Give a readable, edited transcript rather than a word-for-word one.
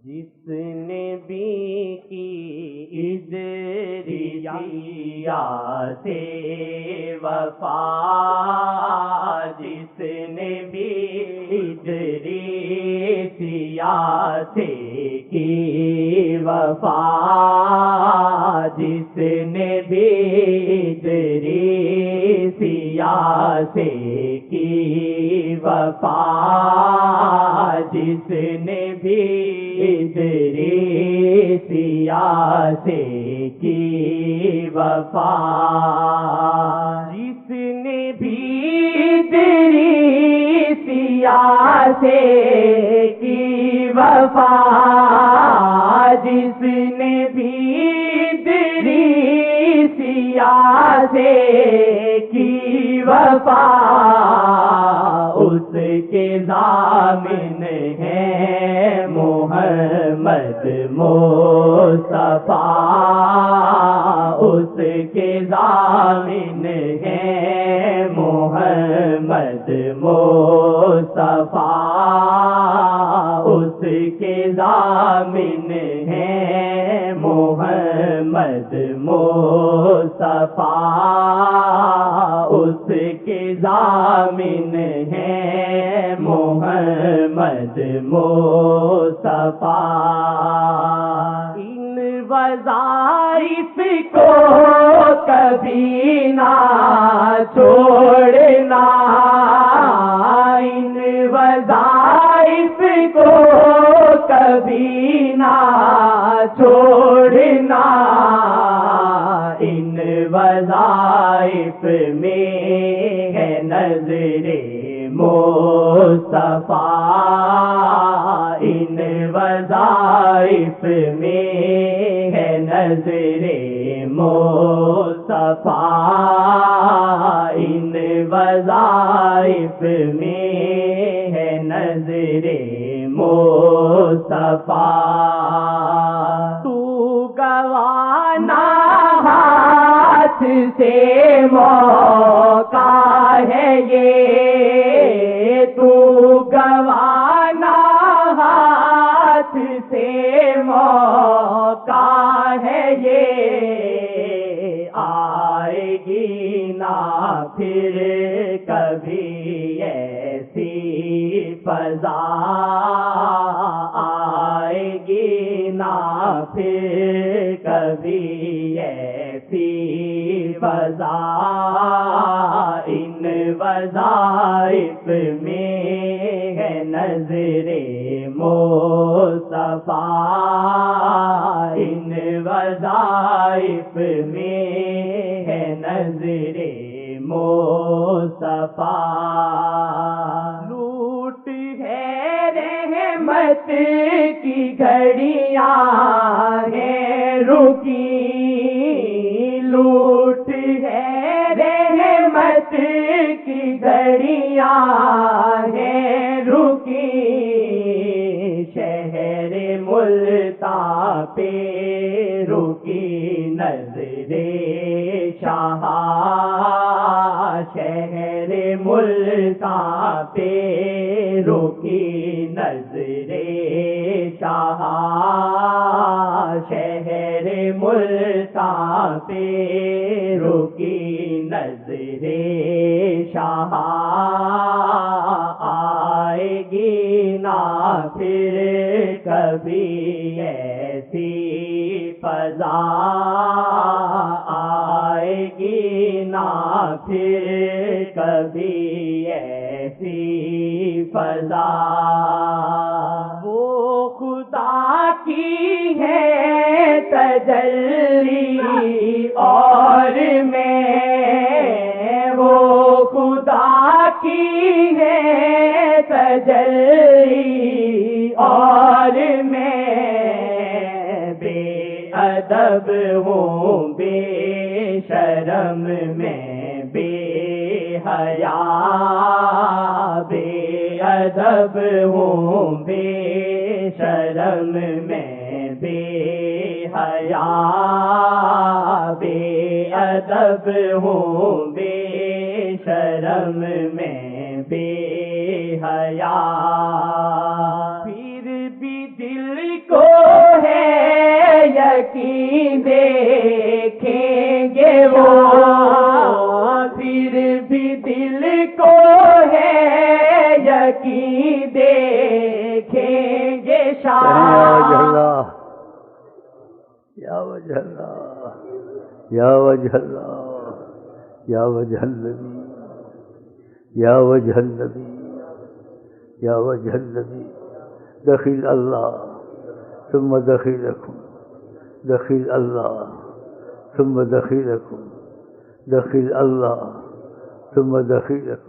جس نے بھی کی ادریسیا سے وفا، جس نے بھی ادریسیا سے کی وفا، جس نے بھی ادریسیا سے کی وفا، جس نے بھی ادریسیا سے کی وفا، جس نے بھی ادریسیا سے کی وفا، جس نے بھی ادریسیا سے کی وفا، اس کے ضامن ہے محمد مصطفیٰ، اس کے ضامن ہے محمد مصطفیٰ، اس کے ضامن ہے محمد مصطفیٰ، اس کے ضامن ہے محمد مصطفیٰ۔ ان وظائف کو کبھی نہ چھوڑنا، ان وظائف کو کبھی نہ چھوڑنا، ان وظائف میں ہے نظر مصطفیٰ، ان وظائف میں ہے نظر مصطفیٰ، ان وظائف میں ہے نظر مصطفیٰ۔ تو گوانا ہاتھ سے موقع ہے یہ، تو گوانا ہاتھ سے موقع ہے یہ، آئے گی نہ پھر کبھی ایسی فضا، آئے گی نہ پھر کبھی ایسی فضا، ان وظائف میں ہے نظر مصطفیٰ، ان وظائف میں ہے نظر مصطفیٰ۔ لوٹ ہے رحمت کی گھڑیاں ہیں رکی، لوٹ ہے رحمت کی گھڑیاں ہیں رکی، شہر ملتان پہ رکی نظر شاہ، شہر ملتان پہ رکی نظر شاہ، شہر ملتان پہ رکی نظر شاہ، آئے گی نہ پھر کبھی ایسی فضا، آئے گی نہ پھر کبھی ایسی فضا۔ وہ خدا کی ہے تجلی اور میں، وہ خدا کی ہے تجلی اور میں، بے ادب ہوں بے شرم میں بے حیا، بے ادب ہوں بے شرم میں بے حیا، بے ادب ہوں بے شرم میں بے حیا، پھر بھی دل کو ہے یقین دیکھیں گے وہ، پھر بھی دل کو ہے یقین دیکھیں گے شاہ۔ یا وجہ اللہ، یا وجہ اللہ، یا وجہ النبی، یا وجہ النبی، یا وجہ النبی، دخیل اللہ ثم دخیلکم، دخیل اللہ ثم دخیلکم، دخیل اللہ ثم دخیلکم۔